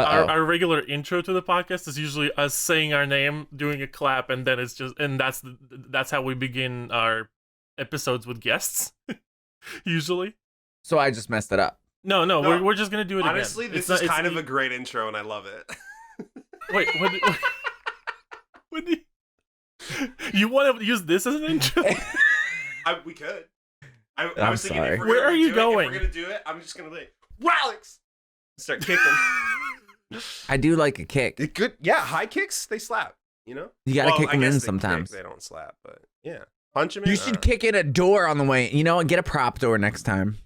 our regular intro to the podcast is usually us saying our name, doing a clap, and then that's how we begin our episodes with guests. Usually. So I just messed it up. No, we're just gonna do it honestly, again. Honestly, this is kind of a great intro, and I love it. Wait, you want to use this as an intro? We could. I was thinking, sorry. Where are you going? If we're gonna do it, I'm just gonna like Rahlyx. Start kicking. I do like a kick. It good, yeah. High kicks, they slap. You know, You gotta kick I them guess in they sometimes. They don't slap, but yeah, punch them in. You should kick in a door on the way. You know, and get a prop door next time.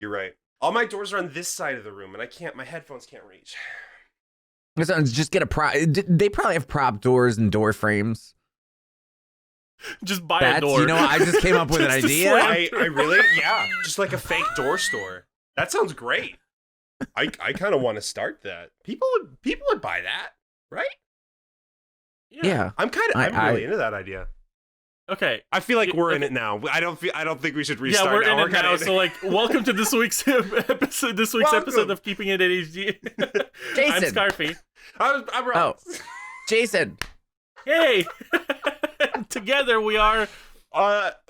You're right. All my doors are on this side of the room, and I can't. My headphones can't reach. Just get a prop. They probably have prop doors and door frames. Just buy a door. You know, I just came up with an idea. I really, yeah, just like a fake door store. That sounds great. I kind of want to start that. People would buy that, right? Yeah. I'm really into that idea. Okay. I feel like we're in it now. I don't think we should restart. Yeah, we're now. in it now. So, like, welcome to this week's episode. This week's episode of Keeping It ADHD. Jason. I'm Scarfee. I'm Rob. Oh, Jason. Hey. Together we are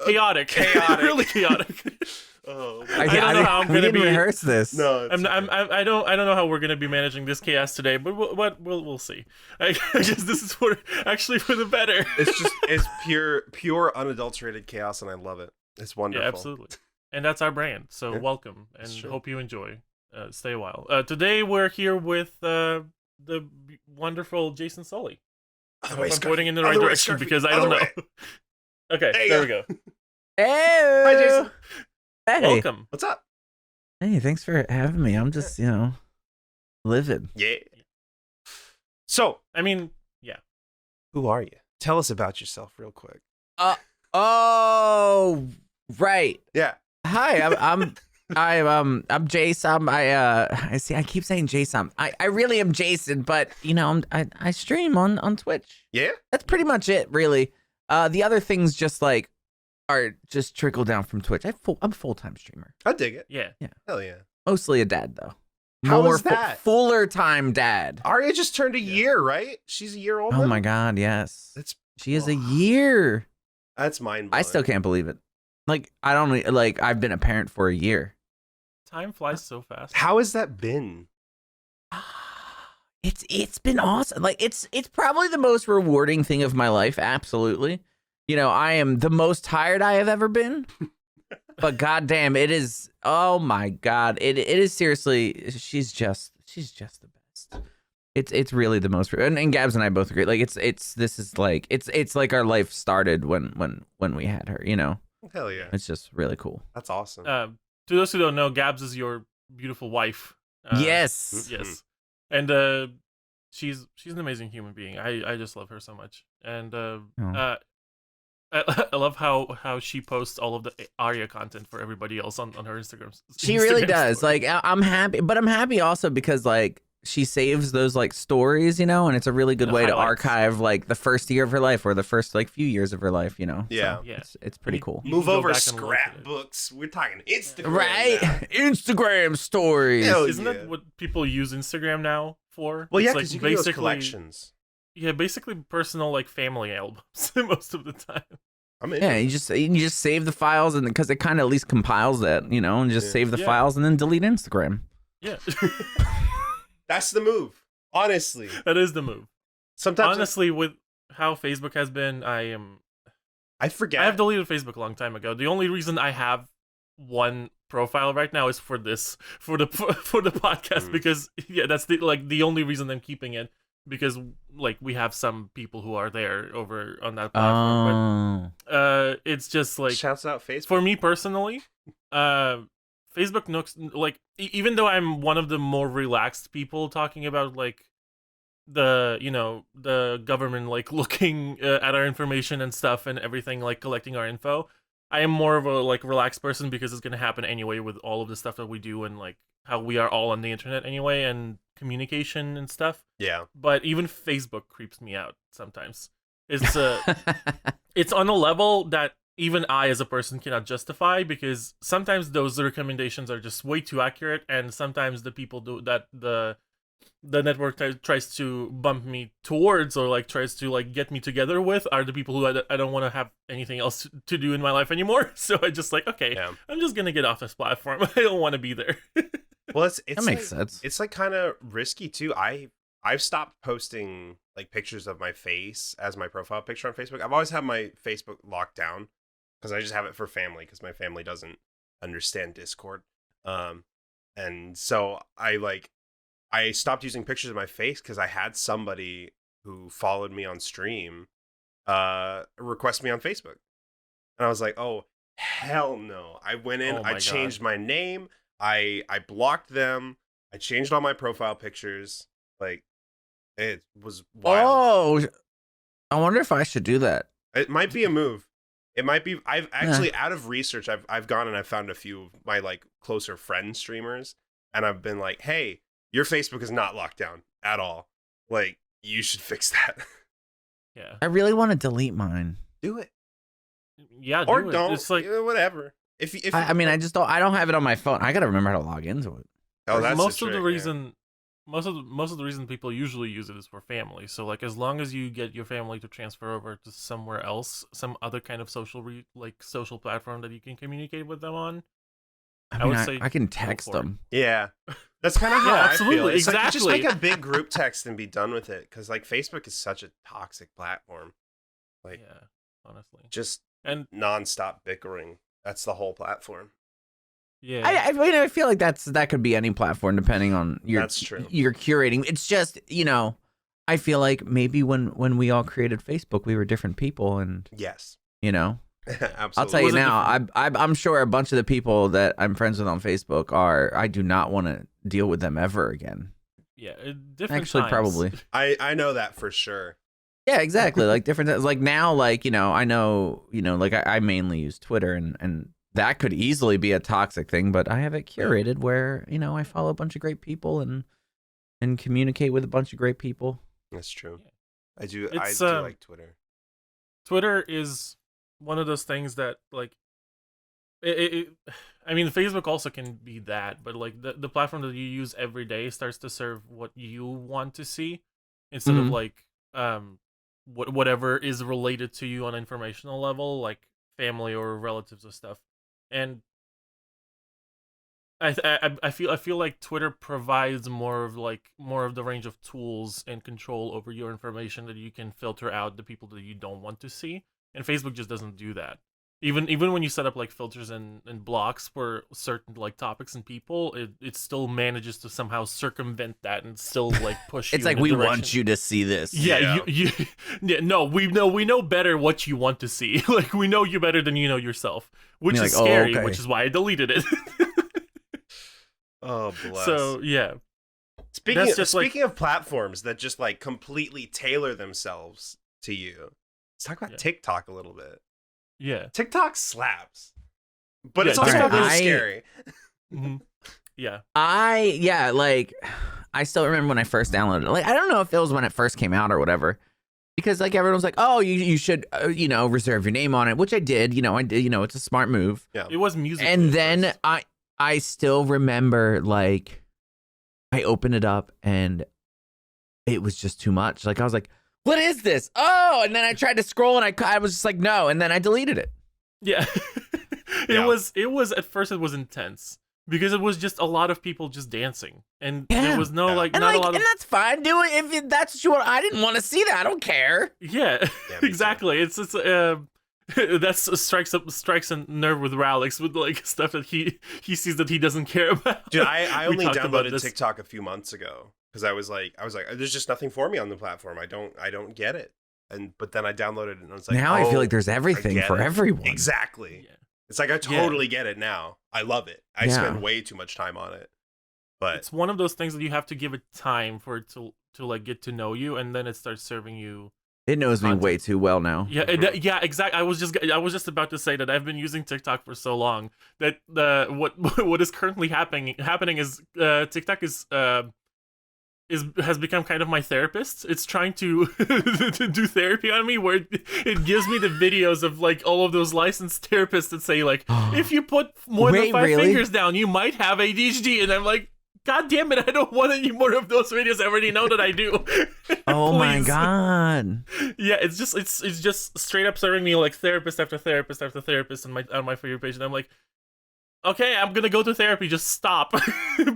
chaotic. Really chaotic. Oh, I don't know how I'm gonna be. rehearse this. No, I don't know how we're gonna be managing this chaos today, but we'll see. I guess this is for the better. It's pure unadulterated chaos, and I love it. It's wonderful. Yeah, absolutely. And that's our brand. So welcome, and hope you enjoy. Stay a while. Today we're here with the wonderful Jason Sulli. I'm pointing in the right direction because I don't know. Okay, there we go. Hey, hi Jason. Hey. Welcome. What's up? Hey, thanks for having me. I'm just, living. Yeah. So, I mean, yeah. Who are you? Tell us about yourself real quick. Oh, right. Yeah. Hi, I'm Jason. I keep saying Jason. I really am Jason, but I stream on Twitch. Yeah. That's pretty much it, really. The other things just trickle down from Twitch. I'm a full-time streamer. I dig it. Yeah. Hell yeah. Mostly a dad though. How is that? Fuller time dad. Arya just turned a year, right? She's a year older. Oh my god, yes. She is a Oh. year. That's mind blowing. I still can't believe it. I've been a parent for a year. Time flies so fast. How has that been? It's been awesome. It's probably the most rewarding thing of my life. Absolutely. I am the most tired I have ever been. But goddamn, it is. Oh my god, it is seriously. She's just the best. It's really the most. And Gabs and I both agree. It's like our life started when we had her. Hell yeah. It's just really cool. That's awesome. To those who don't know, Gabs is your beautiful wife. Yes. Yes. And she's an amazing human being. I just love her so much. And I love how she posts all of the Arya content for everybody else on her Instagram. She really does. Story. I'm happy, but I'm happy also because she saves those stories, and it's a really good way to archive the first year of her life or the first few years of her life, Yeah. Yeah. It's pretty cool. Move over scrapbooks. We're talking Instagram. Right? Now. Instagram stories. Isn't that what people use Instagram now for? Well, it's yeah, because you can do those collections. Yeah, basically personal family albums most of the time. Yeah, you just save the files, and because it kind of at least compiles that, and just save the files and then delete Instagram. Yeah. That's the move. Honestly. That is the move. Sometimes honestly, with how Facebook has been, I forget. I have deleted Facebook a long time ago. The only reason I have one profile right now is for the podcast because that's the only reason I'm keeping it, because we have some people who are there over on that platform. But it's just shouts out Facebook. For me personally, Facebook looks even though I'm one of the more relaxed people talking about the government looking at our information and stuff and everything, collecting our info, I am more of a relaxed person because it's gonna happen anyway with all of the stuff that we do and how we are all on the internet anyway and communication and stuff. Yeah. But even Facebook creeps me out sometimes. It's it's on a level that even I as a person cannot justify, because sometimes those recommendations are just way too accurate, and sometimes the people the the network tries to bump me towards, or like tries to like get me together with, are the people who I don't want to have anything else to do in my life anymore. So I just like, okay, Yeah. I'm just gonna get off this platform. I don't want to be there. Well, it's That makes sense. It's like kind of risky too. I've stopped posting like pictures of my face as my profile picture on Facebook. I've always had my Facebook locked down because I just have it for family, because my family doesn't understand Discord. And so I stopped using pictures of my face because I had somebody who followed me on stream request me on Facebook. And I was like, oh, hell no. I went in, I changed my name, I blocked them, I changed all my profile pictures. Like, it was wild. Oh, I wonder if I should do that. It might be a move. It might be. I've actually, out of research, I've gone and I've found a few of my like closer friend streamers, and I've been like, hey, your Facebook is not locked down at all. Like, you should fix that. Yeah. I really want to delete mine. Do it. Yeah. Or do it. don't. It's like Whatever. If I mean, I just don't. I don't have it on my phone. I gotta remember how to log into it. oh, that's most the of the trick, reason. Most of the reason people usually use it is for family. So like, as long as you get your family to transfer over to somewhere else, some other kind of social platform that you can communicate with them on, I would mean, say I can go text for it. them. Yeah, that's kind of how Yeah, I absolutely, feel. It's like, just exactly. make a big group text and be done with it. Because like Facebook is such a toxic platform. Like, Yeah, honestly. just And nonstop bickering. That's the whole platform. yeah, I mean, I feel like that could be any platform depending on That's true. You're curating. It's just, I feel like maybe when we all created Facebook, we were different people, and Yes. I'll Absolutely. tell you Was it now, I'm sure a bunch of the people that I'm friends with on Facebook I do not want to deal with them ever again. yeah, different Actually, times. probably. I know that for sure. Yeah, exactly. Like different, like now, like, I know, like I mainly use Twitter, and that could easily be a toxic thing, but I have it curated where, I follow a bunch of great people and communicate with a bunch of great people. That's true. Yeah. I do It's, like Twitter. Twitter is one of those things that like I mean, Facebook also can be that, but like the platform that you use every day starts to serve what you want to see instead of Mhm. like whatever is related to you on an informational level, like family or relatives or stuff. And I feel like Twitter provides more of the range of tools and control over your information, that you can filter out the people that you don't want to see, and Facebook just doesn't do that. Even when you set up like filters and blocks for certain like topics and people, it still manages to somehow circumvent that and still like push you. It's like, in a we direction. want you to see this. Yeah, yeah, no, we know better what you want to see. Like, we know you better than you know yourself, which You're is like, oh, scary, okay. which is why I deleted it. Oh, bless. So yeah, speaking that's just speaking of platforms that just like completely tailor themselves to you, let's talk about Yeah. TikTok a little bit. yeah, TikTok slaps, but Yeah, it's also alright, a little I- scary. mhm. Yeah, like, I still remember when I first downloaded it. Like, I don't know if it was when it first came out or whatever, because like everyone was like, oh, you should, reserve your name on it, which I did. I did. It's a smart move. it was music. And at then first. I still remember, like, I opened it up and it was just too much. Like, I was like, what is this? Oh, and then I tried to scroll and I was just like, no, and then I deleted it. Yeah, Yeah. it was at first it was intense because it was just a lot of people just dancing, and Yeah. there was no Yeah. like And not like, a lot of and that's fine. Do it if that's what you want. I didn't want to see that. I don't care. yeah, Yeah, me too. exactly. It's that's strikes a nerve with Rahlyx, with like stuff that he sees that he doesn't care about. Dude, I We only talked about downloaded this. TikTok a few months ago because I was like, there's just nothing for me on the platform. I don't get it. But then I downloaded it and I was like, now I feel oh, like there's everything get for it. everyone. Exactly. Yeah. It's like I totally get it now. I love it. I Yeah. spend way too much time on it. But It's one of those things that you have to give it time for it to like get to know you, and then it starts serving you. It knows me Content. way too well now. Yeah, Mhm. yeah, exactly. I was just about to say that I've been using TikTok for so long that what is currently happening is TikTok has become kind of my therapist. It's trying to to do therapy on me, where it gives me the videos of like all of those licensed therapists that say like, if you put more than Wait, 5 really? fingers down, you might have ADHD, and I'm like, God damn it, I don't want any more of those videos. I already know that I do. Oh my Please. god. Yeah, it's just straight up serving me like therapist after therapist after therapist on my For You page, and I'm like, okay, I'm gonna go to therapy. Just stop,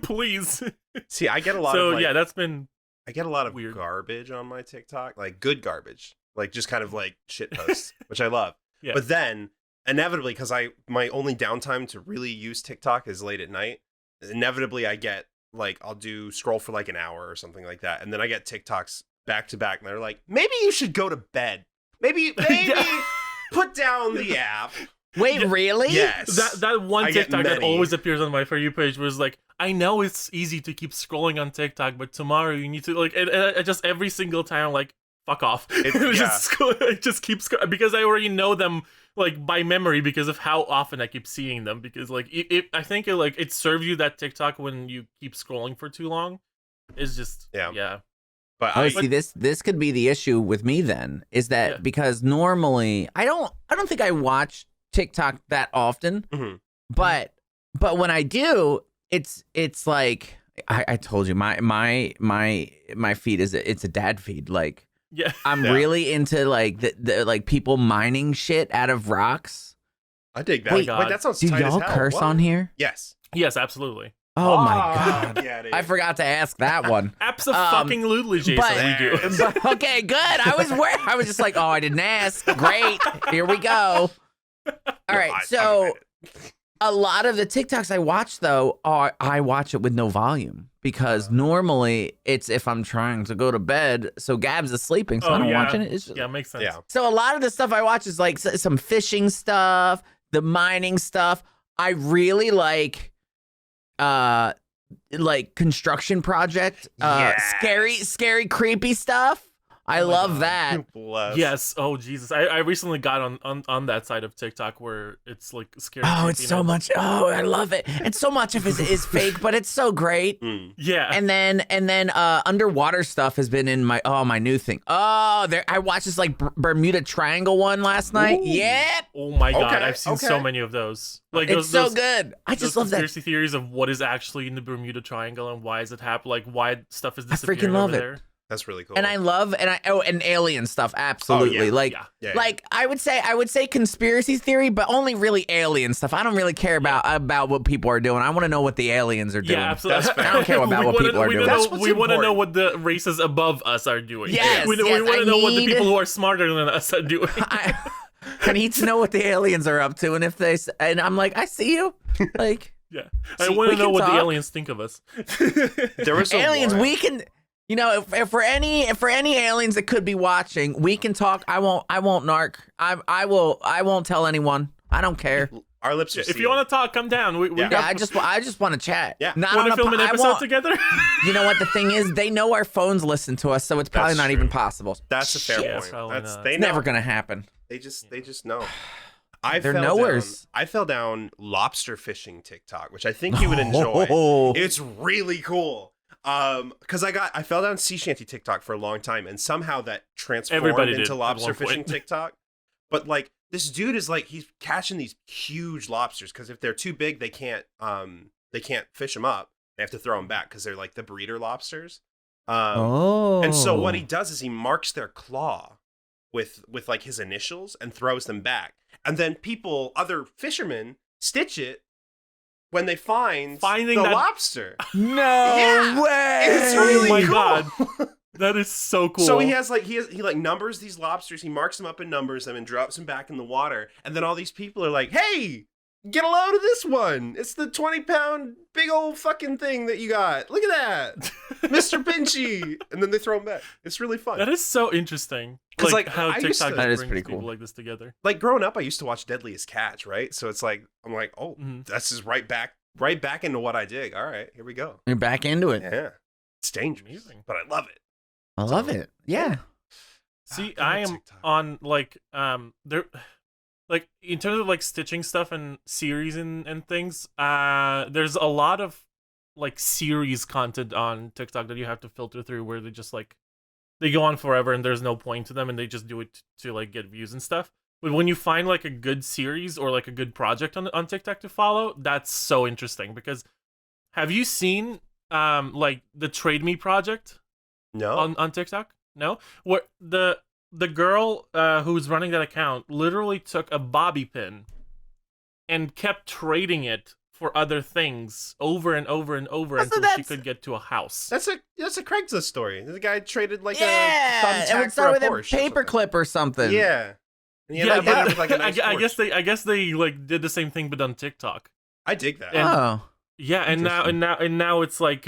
please. See, I get a lot So of yeah, that's been I get a lot of weird garbage on my TikTok, like good garbage, like just kind of like shit posts, which I love. Yeah. But then inevitably, because my only downtime to really use TikTok is late at night. Inevitably, I get like I'll do scroll for like an hour or something like that, and then I get TikToks back to back, and they're like, maybe you should go to bed. Maybe put down the app. Wait, really? Yes. That one I get TikTok that many. always appears on my For You page was like, I know it's easy to keep scrolling on TikTok, but tomorrow you need to like, and just every single time I'm like, fuck off. I just keep because I already know them like by memory because of how often I keep seeing them. Because like, I think it serves you that TikTok when you keep scrolling for too long. It's just yeah. But Oh, see, this could be the issue with me then, is that because normally I don't think I watch TikTok that often, but when I do, it's like I told you my feed it's a dad feed. Like I'm really into like the like people mining shit out of rocks. I dig that. Wait, that sounds do tight as y'all hell. curse What? on here? Yes. Yes, absolutely. Oh my god. Yeah, dude. I forgot to ask that one. Absolutely, Jason, we do. But, okay, good. I was just like, oh, I didn't ask. Great. Here we go. All right. So a lot of the TikToks I watch though I watch it with no volume because normally it's if I'm trying to go to bed. So Gabs is sleeping, so I don't watch it. It's just, makes sense. Yeah. So a lot of the stuff I watch is like some fishing stuff, the mining stuff. I really like construction project, scary, creepy stuff. I love that. Yes. Oh Jesus. I recently got on that side of TikTok where it's like scary. Oh, it's so much. Oh, I love it. And so much of it is fake, but it's so great. Yeah. And then underwater stuff has been in my new thing. Oh, I watched this like Bermuda Triangle one last night. Yep. Oh my god, Okay, I've seen so many of those. Like it's so good. I just love that. Conspiracy theories of what is actually in the Bermuda Triangle and why is it happening? Like why stuff is disappearing freaking love over it. there. That's really cool. And I love and alien stuff absolutely. Like I would say conspiracy theory, but only really alien stuff. I don't really care about what people are doing. I want to know what the aliens are doing. Yeah, absolutely. That's fair. I don't care about what people are doing. We want to know what the races above us are doing. Yes, we want to know what the people who are smarter than us are doing. I need to know what the aliens are up to, and I'm like, I see you. Like, yeah, I want to know what the aliens think of us. There was aliens. We can. You know, if for any aliens that could be watching, we can talk. I won't narc. I won't tell anyone. I don't care. Our lips are If sealed. you want to talk, come down. I just want to chat. Yeah. Not want on to film an episode together? You know what the thing is? They know our phones listen to us, so it's probably not even possible. That's a fair Yeah, point. probably That's not. they It's know. never gonna happen. They just know. They're knowers. I fell down lobster fishing TikTok, which I think you would enjoy. It's really cool. Because I fell down sea shanty TikTok for a long time, and somehow that transformed into lobster fishing TikTok. But like this dude is like he's catching these huge lobsters because if they're too big, they can't fish them up. They have to throw them back because they're like the breeder lobsters. And so what he does is he marks their claw with like his initials and throws them back, and then other fishermen stitch it when they finding the lobster. No way! It's really cool. God. That is so cool. So he numbers these lobsters, he marks them up and numbers them and drops them back in the water, and then all these people are like, hey, get a load of this one. It's the 20-pound big old fucking thing that you got. Look at that. Mr. Pinchy. And then they throw them back. It's really fun. That is so interesting. Like how TikTok brings people like this together. Like growing up, I used to watch Deadliest Catch, right? So it's like, I'm like, oh, this is right back into what I dig. All right, here we go. You're back into it. Yeah. It's dangerous, amazing. but I love it. I love it. Yeah. See, I am on like there like in terms of like stitching stuff and series and things, there's a lot of like series content on TikTok that you have to filter through where they just like they go on forever and there's no point to them and they just do it to like get views and stuff. But when you find like a good series or like a good project on TikTok to follow, that's so interesting because have you seen like the Trade Me project No. on TikTok? No, where the girl who's running that account literally took a bobby pin and kept trading it for other things over and over and over until she could get to a house. That's a Craigslist story. The guy traded like a Yeah, it would thumbtack for a start with a Porsche. paperclip or something. Yeah. And he Yeah, ended up getting it but with, like, a nice I Porsche. guess they like did the same thing but on TikTok. I dig that. And- Oh, Yeah, and Interesting. now it's like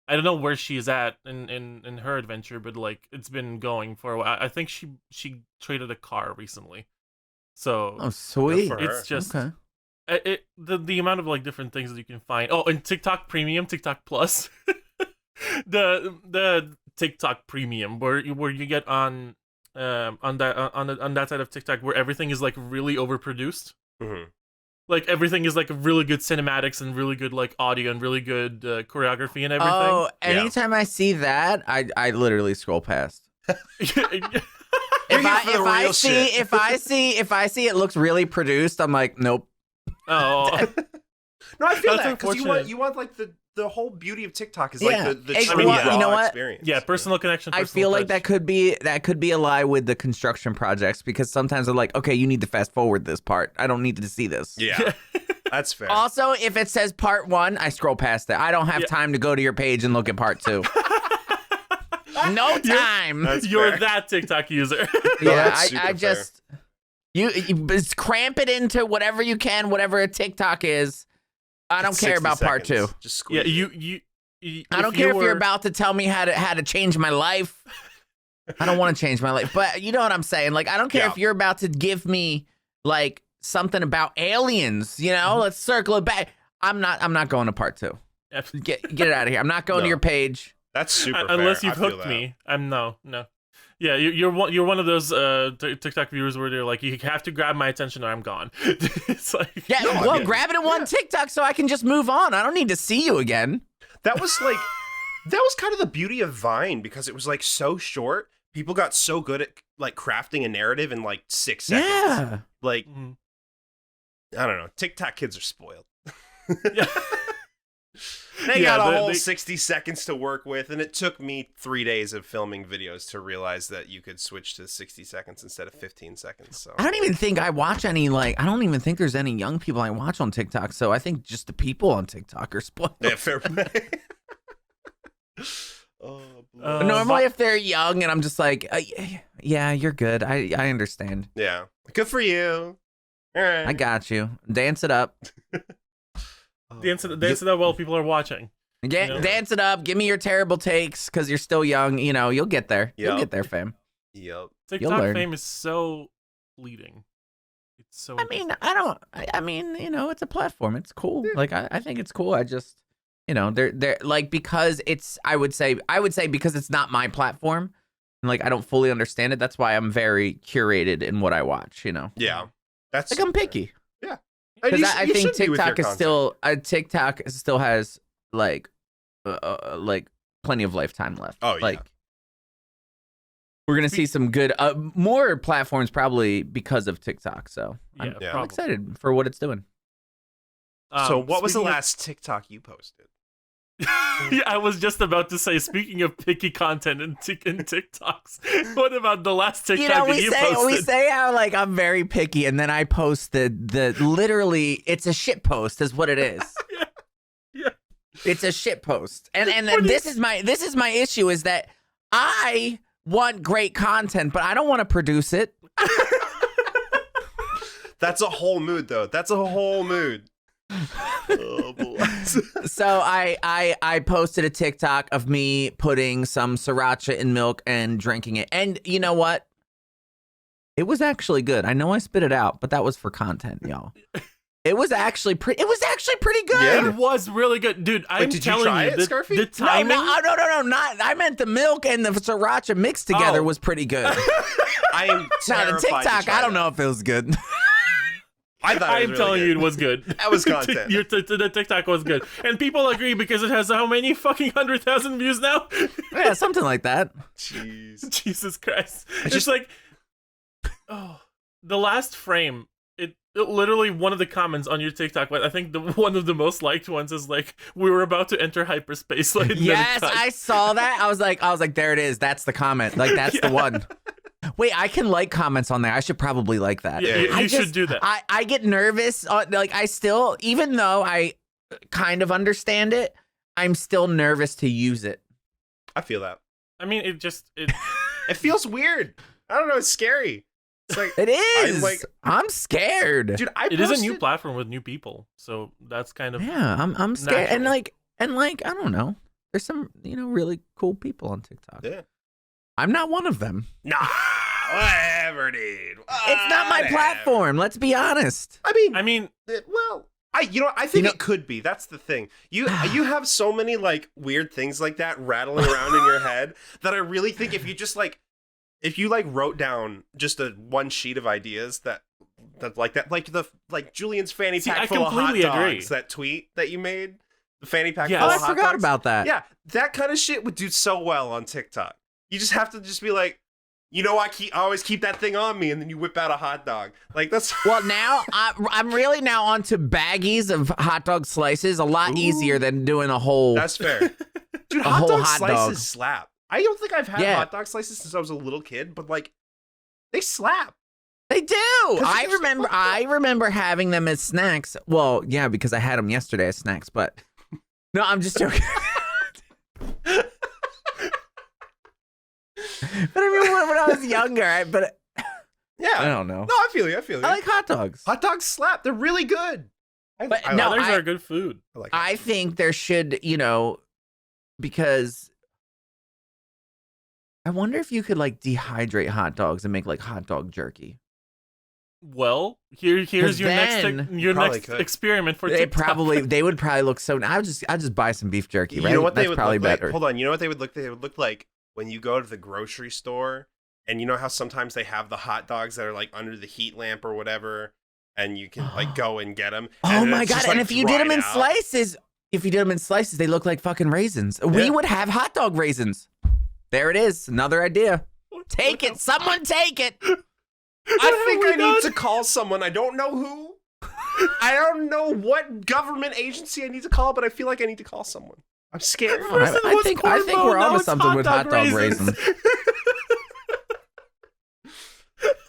I don't know where she's at in her adventure, but like it's been going for a while. I think she traded a car recently, so oh, sweet. for her. it's just Okay. the amount of like different things that you can find. Oh, and TikTok Premium, TikTok Plus, the TikTok Premium where you get on that side of TikTok where everything is like really overproduced. Mhm. Like everything is like really good cinematics and really good like audio and really good choreography and everything. Oh, Yeah. anytime I see that, I literally scroll past. You're here for the real shit. If I see it looks really produced, I'm like, nope. Oh, No, I feel That's that because unfortunate. you want like the whole beauty of TikTok is Yeah. like the Hey, true well, raw you know what? experience. yeah, personal connection. I Personal feel like touch. that could be a lie with the construction projects because sometimes I'm like, okay, you need to fast forward this part. I don't need to see this. Yeah, that's fair. Also, if it says part 1, I scroll past it. I don't have Yeah. time to go to your page and look at part 2. No time. That's You're fair. that TikTok user. Yeah, that's super I just you just cramp it into whatever you can, whatever a TikTok is. I don't care 60 about part 2. seconds. Just squeeze. Yeah, it. I don't care if you're about to tell me how to change my life. I don't want to change my life, but you know what I'm saying. Like, I don't care Yeah. if you're about to give me like something about aliens. You know, let's circle it back. I'm not going to part 2. Get it out of here. I'm not going to No. your page. That's super fair. Unless you've I feel hooked that. me, I'm no. Yeah, you're one of those TikTok viewers where they're like, you have to grab my attention or I'm gone. It's like Yeah, No, I well, get it. grab it in one TikTok so I can just move on. I don't need to see you again. That was like that was kind of the beauty of Vine because it was like so short. People got so good at like crafting a narrative in like 6 seconds. Yeah. Like Mhm. I don't know. TikTok kids are spoiled. Yeah. They Yeah, got a they- whole they- 60 seconds to work with, and it took me 3 days of filming videos to realize that you could switch to 60 seconds instead of 15 seconds. So I don't even think I watch any, like, I don't even think there's any young people I watch on TikTok. So I think just the people on TikTok are spoiled. yeah, fair play. Oh, blood. Normally, if they're young and I'm just like, yeah, you're good. I understand. Yeah, good for you. All right. I got you. Dance it up. Dance it up while people are watching. Get, You know? Dance it up. Give me your terrible takes because you're still young. You know, you'll get there. You'll Yep. get there, fam. Yep. TikTok learn. fame is so fleeting. It's so. I mean, I mean, you know, it's a platform. It's cool. Like, I think it's cool. I just, you know, they're like, because it's, I would say because it's not my platform. And like, I don't fully understand it. That's why I'm very curated in what I watch, you know? Yeah. That's Like, I'm picky. And Because I you think should be with your TikTok is content. still, TikTok still has like plenty of lifetime left. Oh, yeah. Like, we're gonna see some good, more platforms probably because of TikTok. So Yeah, Yeah. I'm probably. excited for what it's doing. So what was the Speaking of- last TikTok you posted? Yeah, I was just about to say. Speaking of picky content and TikToks, what about the last TikTok You know, that you posted? we say how like I'm very picky, and then I post the literally it's a shit post is what it is. Yeah. It's a shit post, and What this is my issue is that I want great content, but I don't want to produce it. That's a whole mood, though. That's a whole mood. Oh, boy. So I posted a TikTok of me putting some sriracha in milk and drinking it, and you know what? It was actually good. I know I spit it out, but that was for content, y'all. It was actually pretty good. Yeah. It was really good, dude. I'm did you telling try you, it, the, Scarfee? the No, timing. no, not. I meant the milk and the sriracha mixed together Oh. was pretty good. I am Now the terrified to TikTok, try I don't that. know if it was good. I thought it was I'm really telling good. you, it was good. That was content. The TikTok was good, and people agree because it has how many fucking 100,000 views now? Yeah, something like that. Jeez. Jesus Christ! It's just- like, oh, the last frame. literally one of the comments on your TikTok, but I think one of the most liked ones is like, we were about to enter hyperspace. Like, Yes, I saw that. I was like, there it is. That's the comment. Like, that's the one. Wait, I can like comments on there. I should probably like that. Yeah, you should do that. I get nervous. Like, I still, even though I kind of understand it, I'm still nervous to use it. I feel that. I mean, it feels weird. I don't know. It's scary. It's like it is. I'm scared, dude. It is a new platform with new people, so that's kind of I'm scared, natural. and like I don't know. There's some really cool people on TikTok. Yeah, I'm not one of them. Nah, whatever, dude. It's not my platform. Let's be honest. I mean, well, I think it could be. That's the thing. You have so many like weird things like that rattling around in your head that I really think if you wrote down just one sheet of ideas that like Julian's fanny pack full of hot dogs, that tweet that you made, the fanny pack full of hot dogs. I forgot about that. Yeah, that kind of shit would do so well on TikTok. You just have to just be like, I always keep that thing on me, and then you whip out a hot dog. Like that's well. Now I'm really now onto baggies of hot dog slices. A lot easier than doing a whole. That's fair, dude. Hot dog slices slap. I don't think I've had hot dog slices since I was a little kid, but like, they slap. They do. I remember having them as snacks. Well, yeah, because I had them yesterday as snacks. But no, I'm just joking. But I mean, when I was younger, yeah, I don't know. No, I feel you. I like hot dogs. Hot dogs slap. They're really good. Others are good food. I think there should, because I wonder if you could like dehydrate hot dogs and make like hot dog jerky. Well, here's your next experiment for TikTok. They would probably look so. I'll just buy some beef jerky. Right? You know what That's they would probably look better. Like? Hold on. You know what they would look? They would look like when you go to the grocery store, and you know how sometimes they have the hot dogs that are like under the heat lamp or whatever, and you can like go and get them. Oh my god! And if you did them in slices, they look like fucking raisins. Yeah. We would have hot dog raisins. There it is. Another idea. Take it. Someone take it. I think I need to call someone. I don't know who. I don't know what government agency I need to call, but I feel like I need to call someone. I'm scared. I think we're onto something with hot dog raisins.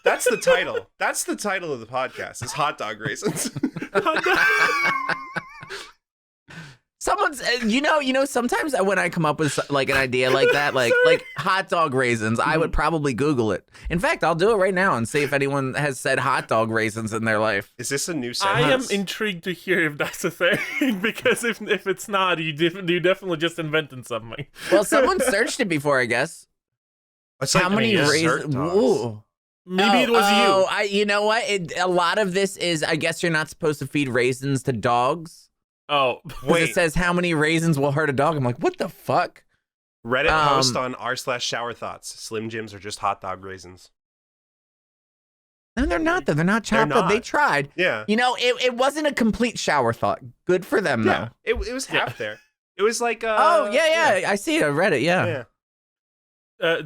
That's the title. That's the title of the podcast. Is hot dog raisins. Someone's, sometimes when I come up with like an idea like that, like hot dog raisins, I would probably Google it. In fact, I'll do it right now and see if anyone has said hot dog raisins in their life. Is this a new sentence? I am intrigued to hear if that's a thing, because if it's not, you definitely just invented something. Well, someone searched it before, I guess. How many raisins? Maybe it was you. You know what? A lot of this is, I guess you're not supposed to feed raisins to dogs. Oh, wait. It says how many raisins will hurt a dog. I'm like, what the fuck? Reddit post on r/shower thoughts. Slim Jims are just hot dog raisins. No, they're not. They're not chopped up. They tried. Yeah. It wasn't a complete shower thought. Good for them, though. It was half there. It was like yeah. I see it. I read it. Yeah.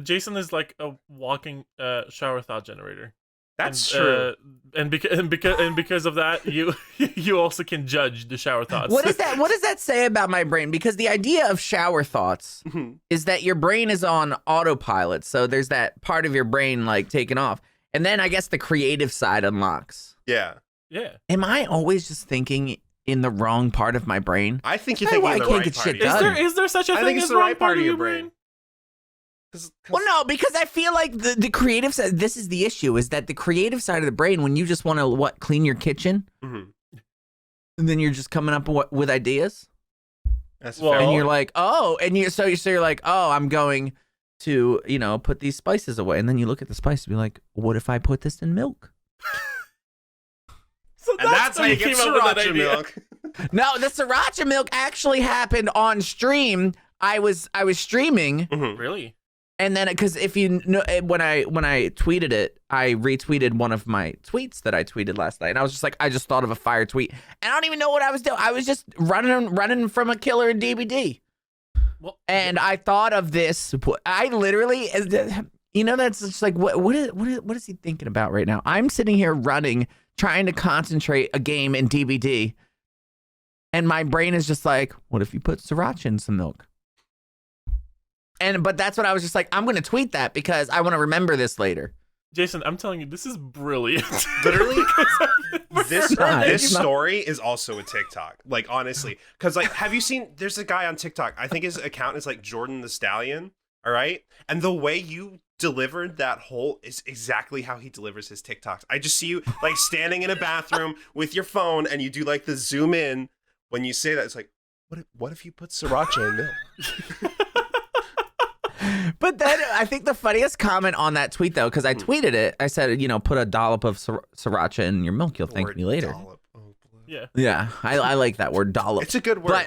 Jason is like a walking shower thought generator. That's true. And because of that, you also can judge the shower thoughts. What does that say about my brain? Because the idea of shower thoughts is that your brain is on autopilot. So there's that part of your brain like taken off. And then I guess the creative side unlocks. Yeah. Yeah. Am I always just thinking in the wrong part of my brain? I think you're thinking in the right part. Is there such a thing as the right part of your brain? Well, no, because I feel like the creative side, this is the issue, is that the creative side of the brain, when you just want to, clean your kitchen, and then you're just coming up with ideas. That's fair. And you're like, oh, and so you're like, oh, I'm going to, put these spices away. And then you look at the spices and be like, what if I put this in milk? So that's how you get sriracha milk. No, the sriracha milk actually happened on stream. I was streaming. Really? And then, because if you know, when I tweeted it, I retweeted one of my tweets that I tweeted last night. And I was just like, I just thought of a fire tweet. And I don't even know what I was doing. I was just running from a killer in DBD. Well, and I thought of this. I literally, that's just like, what is he thinking about right now? I'm sitting here running, trying to concentrate a game in DBD, and my brain is just like, what if you put sriracha in some milk? But that's what I was just like, I'm going to tweet that because I want to remember this later. Jason, I'm telling you, this is brilliant. Literally, this story is also a TikTok. Like, honestly. Because, like, have you seen, there's a guy on TikTok, I think his account is, like, Jordan the Stallion, all right? And the way you delivered that whole is exactly how he delivers his TikToks. I just see you, like, standing in a bathroom with your phone, and you do, like, the zoom in. When you say that, it's like, what if you put sriracha in milk? But then I think the funniest comment on that tweet, though, because I tweeted it, I said, put a dollop of sriracha in your milk. You'll thank me later. Dollop. Oh, Yeah. Yeah, I like that word, dollop. it's a good word.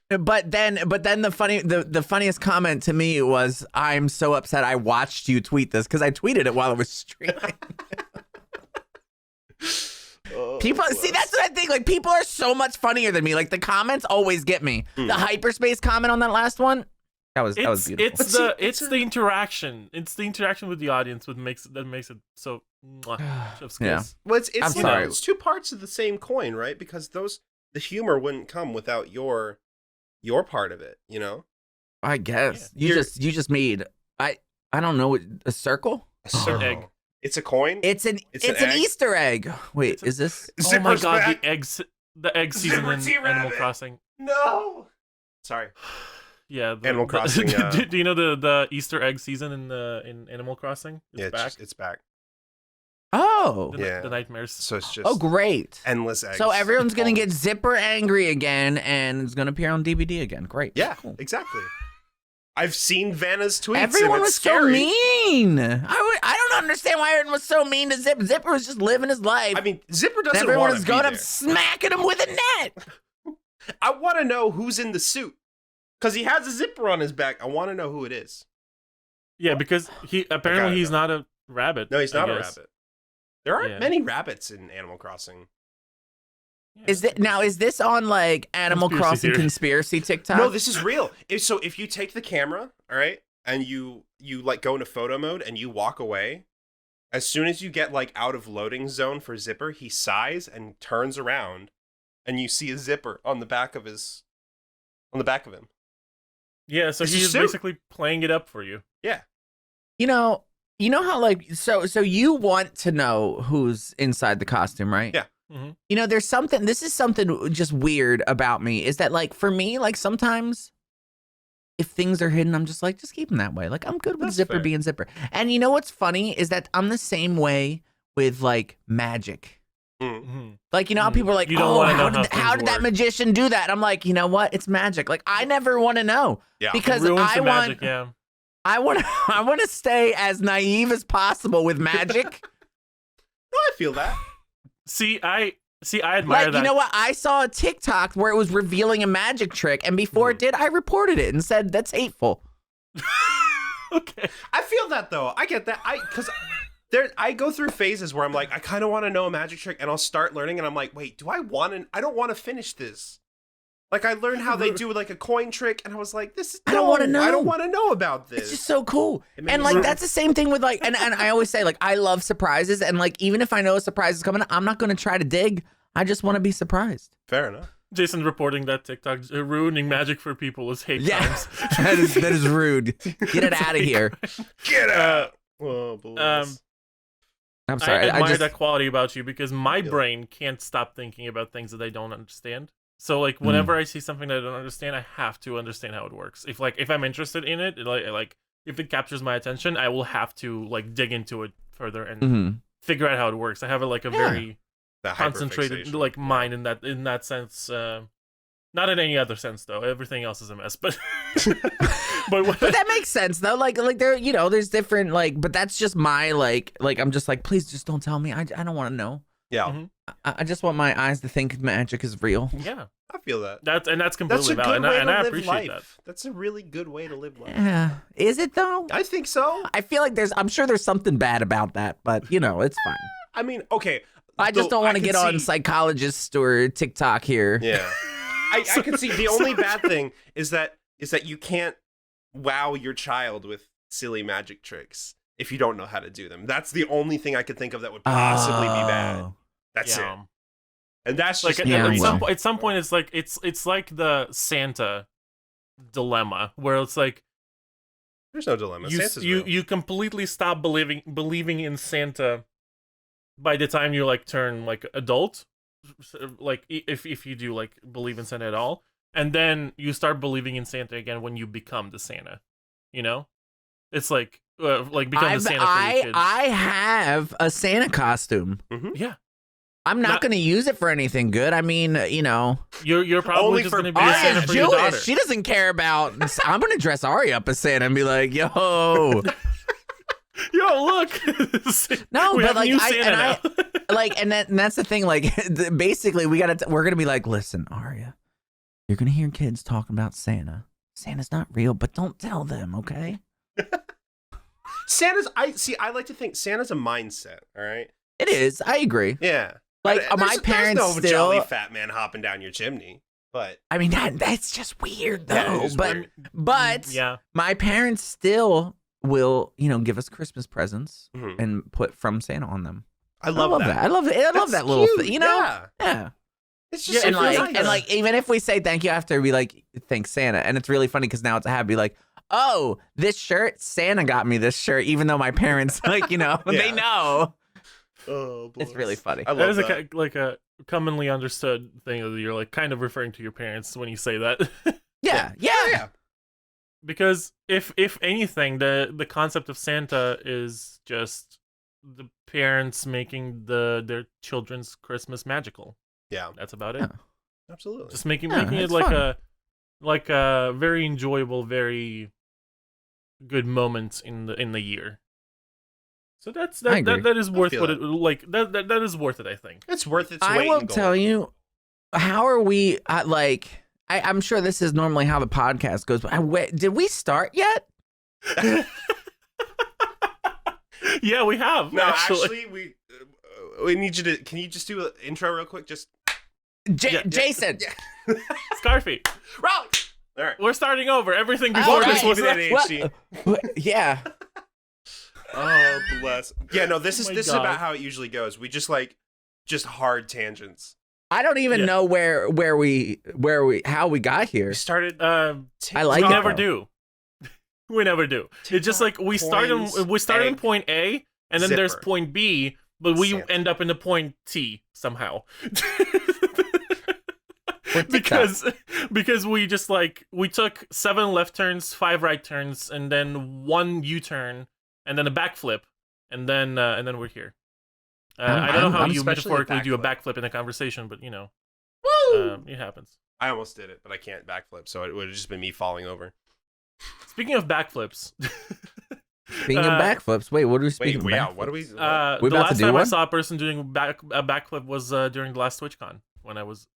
But then the funniest comment to me was, I'm so upset I watched you tweet this because I tweeted it while it was streaming. People see, that's what I think. Like, people are so much funnier than me. Like, the comments always get me. The hyperspace comment on that last one. That was beautiful. It's the interaction. It's the interaction with the audience that makes it so chef's Yeah. kiss. Well, it's I'm sorry. It's two parts of the same coin, right? Because the humor wouldn't come without your part of it, I guess Yeah. you just made I don't know, a circle. A circle. Egg. It's a coin. It's an egg? Easter egg. Wait, is this? Oh my Zipper's god, back. the egg season Zipper in T-Rabbit. Animal Crossing. No. Sorry. Yeah, Animal Crossing, do you know the Easter egg season in Animal Crossing? It's back. It's back. Oh. Yeah. The nightmares. So it's just Oh, great. endless eggs. So everyone's gonna get Always. Zipper angry again, and it's gonna appear on DVD again. Great. Yeah, Cool. exactly. I've seen Vanna's tweets. Everyone and was it's scary. so mean. I don't understand why everyone was so mean to Zipper. Zipper was just living his life. I mean, Zipper doesn't everyone want was to be going there. up smacking him with a net. I want to know who's in the suit because he has a zipper on his back. I want to know who it is. Yeah, because apparently he's know. not a rabbit. No, he's I not a guess. rabbit. There aren't Yeah. many rabbits in Animal Crossing. Yeah. Is this on like Animal Conspiracy Crossing theory. conspiracy TikTok? No, this is real. So if you take the camera, all right, and you like go into photo mode and you walk away, as soon as you get like out of loading zone for Zipper, he sighs and turns around, and you see a zipper on the back of him. Yeah, so It's a he's suit. basically playing it up for you. Yeah. You know how like so you want to know who's inside the costume, right? Yeah. Mm-hmm. This is something just weird about me is that like for me, like sometimes if things are hidden, I'm just like, just keep them that way. Like I'm good with That's Zipper fair. being Zipper. And you know what's funny is that I'm the same way with like magic. Mm-hmm. Like, how people are like, You don't oh, wanna how know did, how how things did that work. magician do that? I'm like, you know what? It's magic. Like I never want to know Yeah. because Ruins I the want magic, yeah. I want to stay as naive as possible with magic. No, I feel that. See, I admire Like, that. you know what? I saw a TikTok where it was revealing a magic trick, and before it did, I reported it and said that's hateful. Okay. I feel that though. I get that. I go through phases where I'm like, I kind of want to know a magic trick, and I'll start learning, and I'm like, wait, do I want to? I don't want to finish this. Like I learned how they do like a coin trick, and I was like, this is. I don't wanna know. I don't want to know about this. It's just so cool. It made And me like nervous. that's the same thing with like and I always say like I love surprises and like even if I know a surprise is coming, I'm not going to try to dig. I just want to be surprised. Fair enough. Jason reporting that TikTok ruining magic for people is hate Yeah. crimes. that is rude. Get it out of here. Get out. Oh, boys. I'm sorry. I admire just that quality about you because my Yeah. brain can't stop thinking about things that I don't understand. So like whenever I see something that I don't understand, I have to understand how it works. If I'm interested in it, like if it captures my attention, I will have to like dig into it further and Mhm. figure out how it works. I have a very The concentrated hyperfixation. like mind in that sense. Not in any other sense though. Everything else is a mess. But But that makes sense though. Like there, there's different like, but that's just my like I'm just like, please just don't tell me. I don't want to know. Yeah, Mhm. I just want my eyes to think magic is real. yeah, I feel that. that's That's completely a good valid, way and to I live appreciate life. that. That's a really good way to live life. Yeah, is it though? I think so. I feel like I'm sure there's something bad about that, but it's fine. I mean, okay. I just don't want to can get on see- psychologist or TikTok here. Yeah. I can see the only bad thing is that you can't wow your child with silly magic tricks if you don't know how to do them. That's the only thing I could think of that would possibly be bad. Oh. That's Yeah. it. And that's Like just at some point, it's like the Santa dilemma, where it's like there's no dilemma. Santa's you real. you completely stop believing in Santa by the time you like turn like adult, like if you do like believe in Santa at all, and then you start believing in Santa again when you become the Santa. You know, it's like become the Santa for your kids. I have a Santa costume. Mm-hmm. Yeah. I'm not going to use it for anything good. I mean, you know, you're probably Only just for going to be a Santa Arya's for your daughter. Jewish. She doesn't care about. I'm going to dress Arya up as Santa and be like, yo. Yo, look. No, we but have like new Santa now. and that's the thing. Like, basically, we're gonna be like, listen, Arya, you're gonna hear kids talking about Santa. Santa's not real, but don't tell them, okay? I like to think Santa's a mindset, all right? It is. I agree. Yeah. Like my There's parents no still. jolly fat man hopping down your chimney, but I mean, that's just weird, though. Yeah, it is weird. But Yeah. my parents still will, give us Christmas presents Mhm. and put from Santa on them. I love that. I love That's that little cute. thing, Yeah. It's just Yeah, And it so feels like, nice. and like, even if we say thank you after, we like thank Santa, and it's really funny because now it's a habit. Be like, oh, this shirt, Santa got me this shirt, even though my parents, like, they Yeah. know. Oh, It's really funny. I That love is that. like a commonly understood thing that you're like kind of referring to your parents when you say that. Yeah. Because if anything, the concept of Santa is just the parents making their children's Christmas magical. Yeah, That's about it. Yeah. absolutely. Just making Yeah, it it's like fun. a very enjoyable, very good moment in the year. So I agree. that is worth feel what it. it like that is worth it, I think. It's worth its I weight will in gold. tell you, how are we, I'm sure this is normally how the podcast goes, but did we start yet? Yeah, we have. No, actually. we need you to. Can you just do an intro real quick? Just Jason. Scarfee. Rahlyx. All right. We're starting over. Everything before Okay. this was ADHD. Yeah. Oh bless. Yeah, no. This is my this is God. about how it usually goes. We just hard tangents. I don't even Yeah. know how we got here. We started. I like we it, never though. do. We never do. It's just like we start in egg, point A, and then there's zipper. point B, but we Santa. end up in the point T somehow. TikTok. because we just we took 7 left turns, 5 right turns, and then 1 U-turn, and then a backflip, and then we're here. I don't know how I'm you especially a metaphorically do a backflip. backflip in a conversation, but Woo! it happens. I almost did it, but I can't backflip, so it would have just been me falling over. Speaking of backflips, Speaking of backflips, wait, what are we speaking of? Yeah. backflips? What are we? We the about to last do time I one? saw a person doing a backflip was during the last TwitchCon when I was.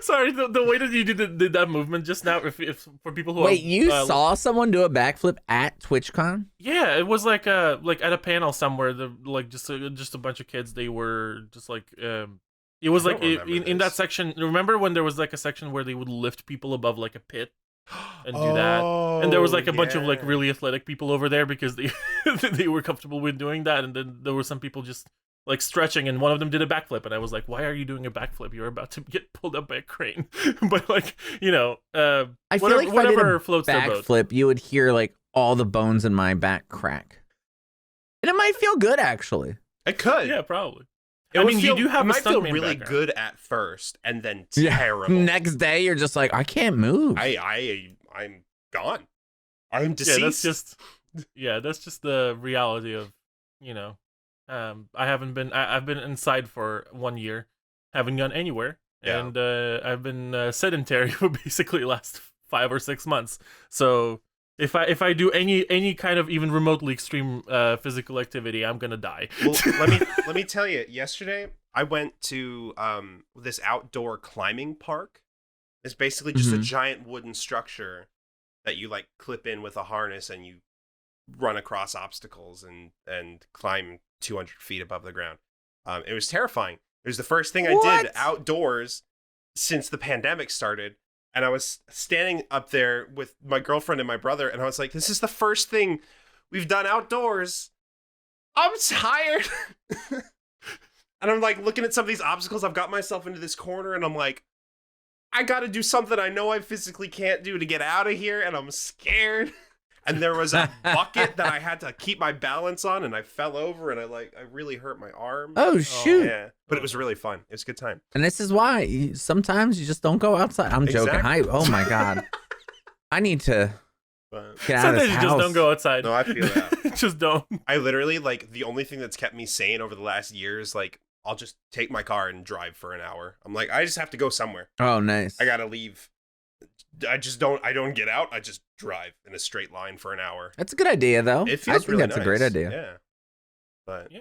Sorry, the way that you did that movement just now. If for people who Wait, are, you saw someone do a backflip at TwitchCon? Yeah, it was like at a panel somewhere. Just a bunch of kids. They were just it was I like don't remember in that this. section. Remember when there was like a section where they would lift people above like a pit and do that? Oh, And there was like a bunch of like yeah. really athletic people over there because they they were comfortable with doing that. And then there were some people just like stretching, and one of them did a backflip, and I was like, "Why are you doing a backflip? You're about to get pulled up by a crane." But I feel whatever, like if I whatever did a floats their boat. backflip, you would hear like all the bones in my back crack, and it might feel good actually. It could. Yeah, probably. It I would mean, feel, you do have it a might feel stuntman really background. good at first, and then Yeah. terrible. Next day, you're just like, I can't move. I'm gone. I'm Yeah, deceased. that's just the reality of I've been inside for 1 year, haven't gone anywhere, Yeah. and I've been sedentary for basically the last 5 or 6 months. So if I do any kind of even remotely extreme physical activity, I'm gonna die. Well, let me tell you. Yesterday, I went to this outdoor climbing park. It's basically just a Mhm. giant wooden structure that you like clip in with a harness, and you run across obstacles and climb 200 feet above the ground. It was terrifying. It was the first thing I did What? outdoors since the pandemic started. And I was standing up there with my girlfriend and my brother, and I was like, this is the first thing we've done outdoors. I'm tired. And I'm like looking at some of these obstacles. I've got myself into this corner and I'm like, I got to do something I know I physically can't do to get out of here. And I'm scared. And there was a bucket that I had to keep my balance on, and I fell over, and I really hurt my arm. Oh shoot! Yeah, but it was really fun. It was a good time. And this is why sometimes you just don't go outside. I'm joking. Oh my god, I need to get out of this Sometimes you house. just don't go outside. No, I feel that. Just don't. I literally, like, the only thing that's kept me sane over the last year is, like, I'll just take my car and drive for an hour. I'm like, I just have to go somewhere. Oh, nice. I gotta leave. I don't get out. I just drive in a straight line for an hour. That's a good idea, though. It feels I think really that's nice. a great idea. Yeah. But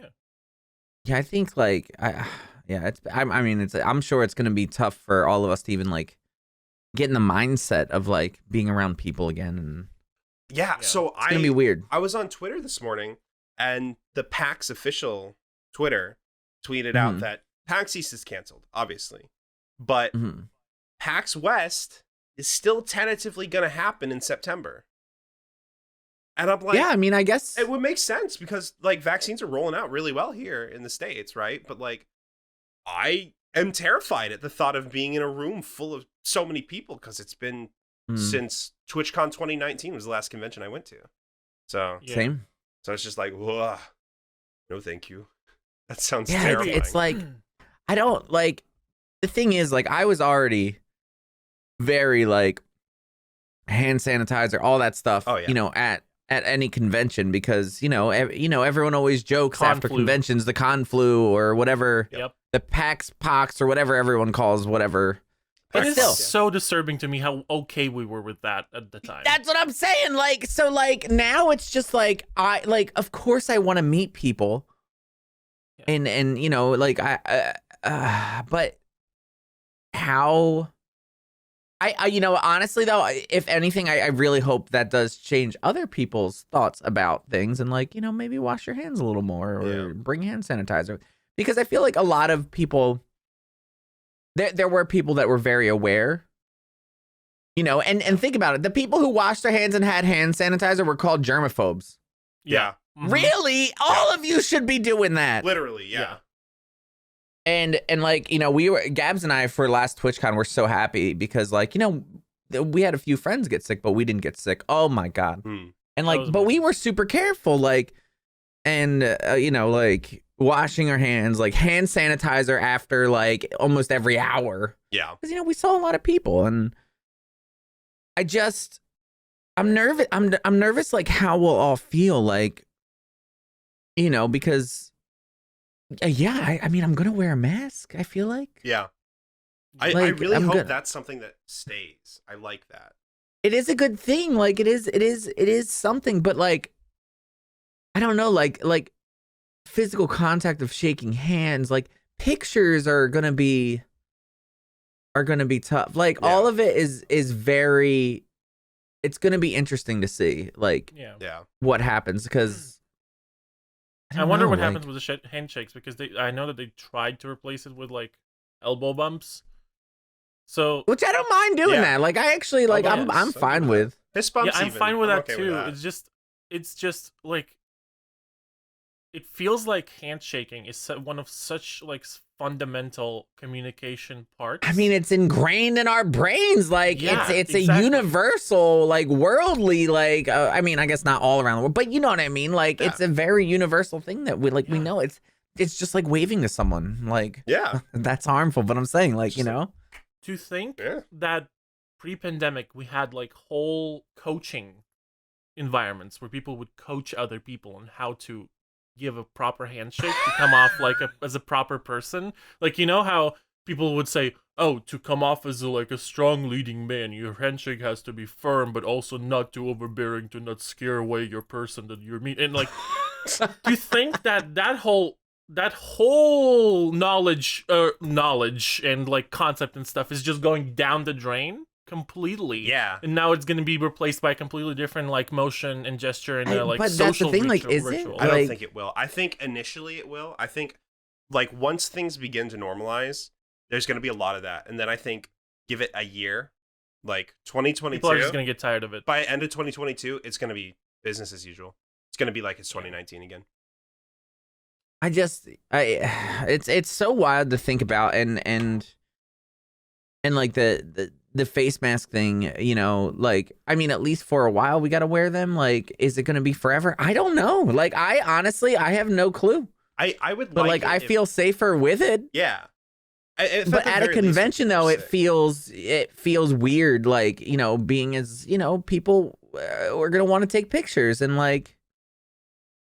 Yeah, I think like I mean, I'm sure it's gonna be tough for all of us to even like get in the mindset of like being around people again, and yeah, so it's gonna be weird. I was on Twitter this morning, and the PAX official Twitter tweeted out that PAX East is canceled, obviously, but PAX West is still tentatively going to happen in September. And I'm like, yeah, I mean, I guess it would make sense because like vaccines are rolling out really well here in the States, right? But like, I am terrified at the thought of being in a room full of so many people because it's been since TwitchCon 2019 was the last convention I went to. So same. So it's just like, whoa, no, thank you. That sounds Yeah, terrifying. it's like I don't like. The thing is, like, I was already very like hand sanitizer, all that stuff. Oh, yeah. You know, at any convention because everyone always jokes after Con flu. conventions, the con flu or whatever, Yep. the PAX pox or whatever everyone calls whatever. But But it's still, so disturbing to me how okay we were with that at the time. that's what I'm saying. Like, so like now it's just like of course I want to meet people, and you know like but how. I honestly though, if anything, I really hope that does change other people's thoughts about things and like, maybe wash your hands a little more or bring hand sanitizer, because I feel like a lot of people, there were people that were very aware, and think about it. The people who washed their hands and had hand sanitizer were called germaphobes. Yeah. Mhm. Really? All of you should be doing that. Literally, yeah. And like, Gabs and I for last TwitchCon were so happy because like, we had a few friends get sick, but we didn't get sick. Oh my God. And like, but we were super careful, like, and like washing our hands, like hand sanitizer after like almost every hour. Yeah. Because, we saw a lot of people and I'm nervous. I'm nervous, like how we'll all feel like, because I mean, I'm going to wear a mask, I feel like. Yeah. I Like, really I'm hope good. that's something that stays. I like that. It is a good thing. Like it is something, but like, I don't know, like physical contact of shaking hands, like pictures are going to be tough. Like all of it is very, it's going to be interesting to see like Yeah. what happens because I wonder what happens with the handshakes because I know that they tried to replace it with like elbow bumps. So which I don't mind doing that. Like I actually like Elbow bumps, I'm fine with. Fist bumps. yeah, I'm even. fine with I'm that okay too. that. It's just like it feels like handshaking is one of such like fundamental communication parts. I mean, it's ingrained in our brains. Like Yeah, it's exactly. a universal, like worldly, like I mean, I guess not all around the world, but you know what I mean. Like it's a very universal thing that we we know. It's just like waving to someone. Like that's harmful, but I'm saying like to think that pre-pandemic we had like whole coaching environments where people would coach other people on how to give a proper handshake to come off like as a proper person. Like how people would say, oh, to come off as a strong leading man, your handshake has to be firm but also not too overbearing to not scare away your person that you're meeting. And like do you think that whole knowledge and like concept and stuff is just going down the drain completely? Yeah. And now it's going to be replaced by a completely different like motion and gesture and like but social that's the thing, like, is it? ritual. I don't Like- think it will. I think initially it will. I think like once things begin to normalize, there's going to be a lot of that. And then I think give it a year, like 2022. People are just going to get tired of it. By end of 2022, it's going to be business as usual. It's going to be like it's 2019 again. It's so wild to think about, and like the face mask thing, you know, like, I mean, at least for a while we got to wear them. Like, is it going to be forever? I don't know. Like, I honestly, I have no clue. I would But like, I feel safer with it. Yeah. But at a convention though, it feels weird. Like, you know, being as, you know, people are going to want to take pictures, and like,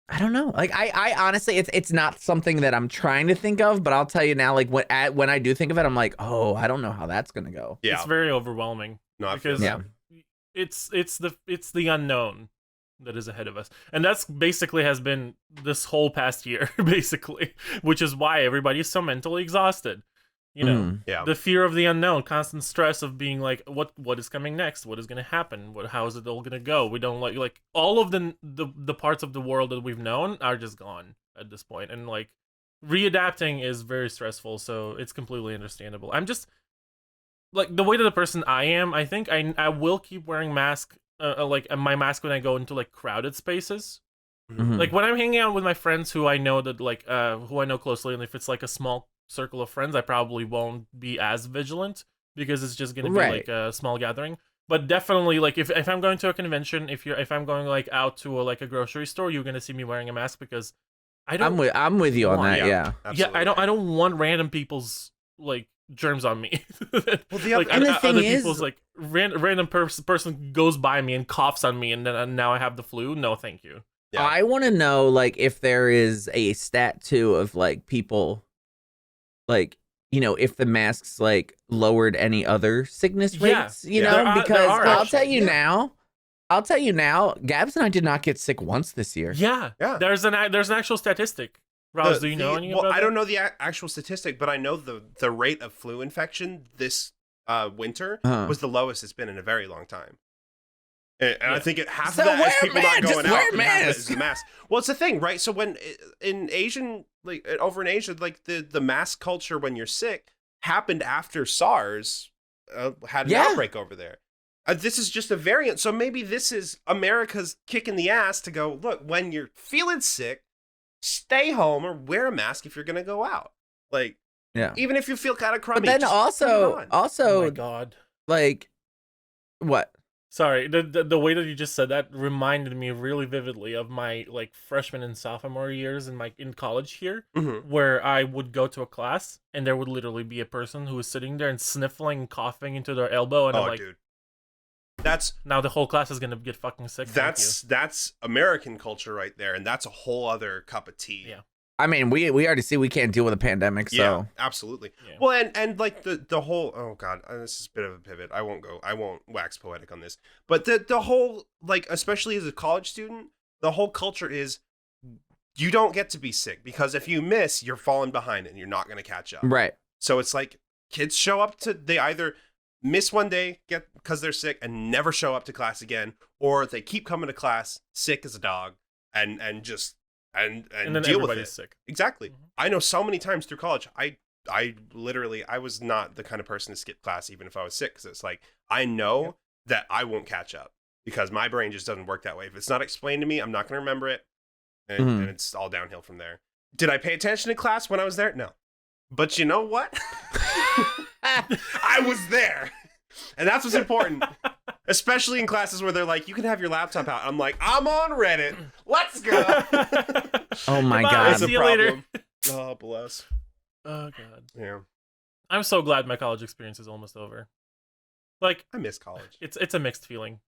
I don't know. Like, I honestly, it's not something that I'm trying to think of, but I'll tell you now, like, when I do think of it, I'm like, oh, I don't know how that's gonna go. Yeah, it's very overwhelming. No, because it's the unknown that is ahead of us, and that's basically has been this whole past year, basically, which is why everybody's so mentally exhausted. You know, the fear of the unknown, constant stress of being like, what is coming next? What is going to happen? How is it all going to go? We don't like all of the parts of the world that we've known are just gone at this point. And like readapting is very stressful. So it's completely understandable. I'm just like the way that the person I am, I think I will keep wearing mask, like my mask when I go into like crowded spaces. Mm-hmm. Like when I'm hanging out with my friends who I know that like, who I know closely. And if it's like a small circle of friends, I probably won't be as vigilant because it's just gonna be like a small gathering. But definitely, like if I'm going to a convention, if I'm going like out to a grocery store, you're gonna see me wearing a mask because I don't. I'm with you on that. Yeah. Absolutely. I don't want random people's like germs on me. Well, like and the thing other is, people's like random person goes by me and coughs on me, and then now I have the flu. No, thank you. Yeah. I want to know like if there is a stat too of like people. Like, you know, if the masks like lowered any other sickness rates, you know, because I'll tell you now, Gabs and I did not get sick once this year. Yeah. There's an actual statistic. Roz, do you know any about I don't know the actual statistic, but I know the rate of flu infection this winter was the lowest it's been in a very long time. And I think half of that is people not going out. And half of it is the mask. Well, it's the thing, right? So when in Asian, like over in Asia, like the mask culture when you're sick happened after SARS had an outbreak over there. This is just a variant. So maybe this is America's kick in the ass to go, look, when you're feeling sick, stay home or wear a mask if you're going to go out. Like, even if you feel kind of crummy. But then also, oh my God. Like, what? Sorry, the way that you just said that reminded me really vividly of my like freshman and sophomore years in college here, where I would go to a class and there would literally be a person who was sitting there and sniffling and coughing into their elbow, and I'm like, dude, that's now the whole class is gonna get fucking sick. That's American culture right there, and that's a whole other cup of tea. Yeah. I mean, we already see we can't deal with a pandemic, so yeah, absolutely. Yeah. Well, and like the whole, oh God, this is a bit of a pivot. I won't wax poetic on this, but the whole, like, especially as a college student, the whole culture is you don't get to be sick because if you miss, you're falling behind and you're not going to catch up. Right. So it's like kids show up they either miss one day because they're sick and never show up to class again, or they keep coming to class sick as a dog and just. And then deal with it. Sick. Exactly. I know so many times through college, I literally, I was not the kind of person to skip class even if I was sick, because it's like, I know that I won't catch up because my brain just doesn't work that way. If it's not explained to me, I'm not going to remember it, and it's all downhill from there. Did I pay attention in class when I was there? No. But you know what? I was there. And that's what's important. Especially in classes where they're like, you can have your laptop out. I'm like, I'm on Reddit. Let's go. Oh my God. See you later. Oh, bless. Oh God. Yeah. I'm so glad my college experience is almost over. Like, I miss college. It's a mixed feeling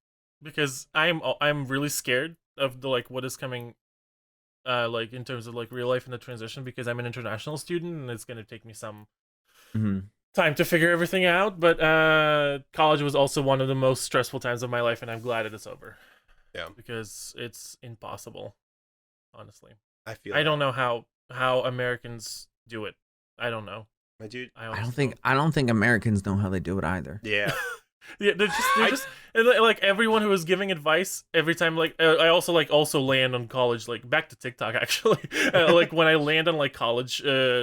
because I'm really scared of the like what is coming, like in terms of like real life and the transition, because I'm an international student and it's gonna take me some time to figure everything out. But college was also one of the most stressful times of my life, and I'm glad it is over. Yeah, because it's impossible, honestly. I don't know how Americans do it. I don't know. My dude, I don't think Americans know how they do it either. Yeah. Yeah, they're just like everyone who is giving advice every time. Like I also land on college, like back to TikTok actually. Like when I land on like college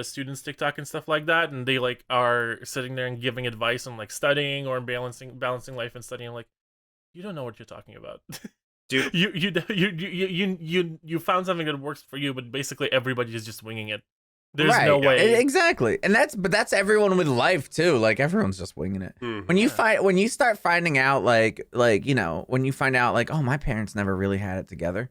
students TikTok and stuff like that, and they like are sitting there and giving advice on like studying or balancing life and studying. I'm like, you don't know what you're talking about. Dude, you found something that works for you, but basically everybody is just winging it. There's right. no way. Exactly. And that's everyone with life too. Like everyone's just winging it. When you start finding out like when you find out like, oh, my parents never really had it together.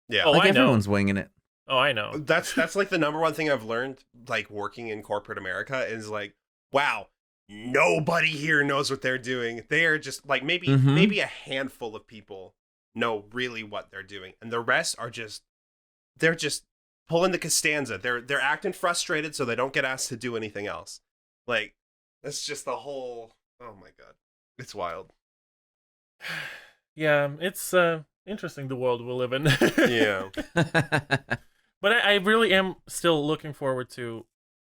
Yeah. Oh, like I know. everyone's winging it. Oh, I know. That's like the number one thing I've learned, like working in corporate America, is like, wow, nobody here knows what they're doing. They are just like maybe a handful of people know really what they're doing, and the rest are they're just pulling the Costanza. They're acting frustrated so they don't get asked to do anything else. Like, that's just the whole. Oh my god, it's wild. Yeah, it's interesting the world we live in. Yeah. But I really am still looking forward to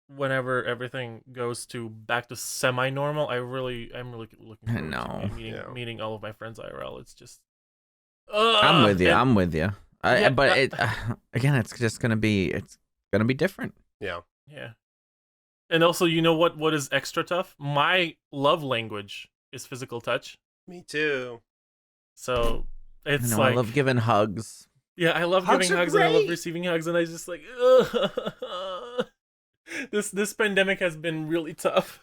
whenever everything goes back to semi-normal. I'm really looking forward to meeting all of my friends IRL. It's just I'm with you. Again, it's just gonna be different. Yeah. Yeah. And also, you know what is extra tough? My love language is physical touch. Me too. So it's I love giving hugs. Yeah, I love Hugs giving are hugs and I love great. receiving hugs, and I just like this pandemic has been really tough.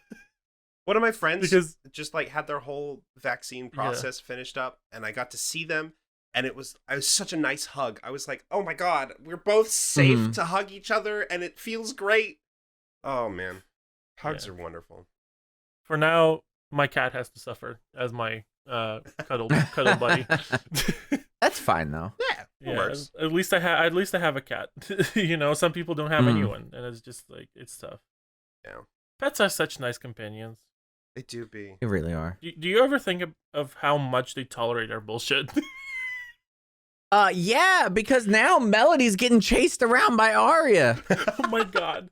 One of my friends Because- just like had their whole vaccine process finished up, and I got to see them, and it was such a nice hug. I was like, oh my god, we're both safe to hug each other, and it feels great. Oh man, hugs are wonderful. For now, my cat has to suffer as my cuddle buddy. That's fine though. Yeah, it works. At least I have a cat. Some people don't have anyone, and it's just like it's tough. Yeah, pets are such nice companions. They do be. They really are. Do you ever think of how much they tolerate our bullshit? Yeah, because now Melody's getting chased around by Arya. Oh my god.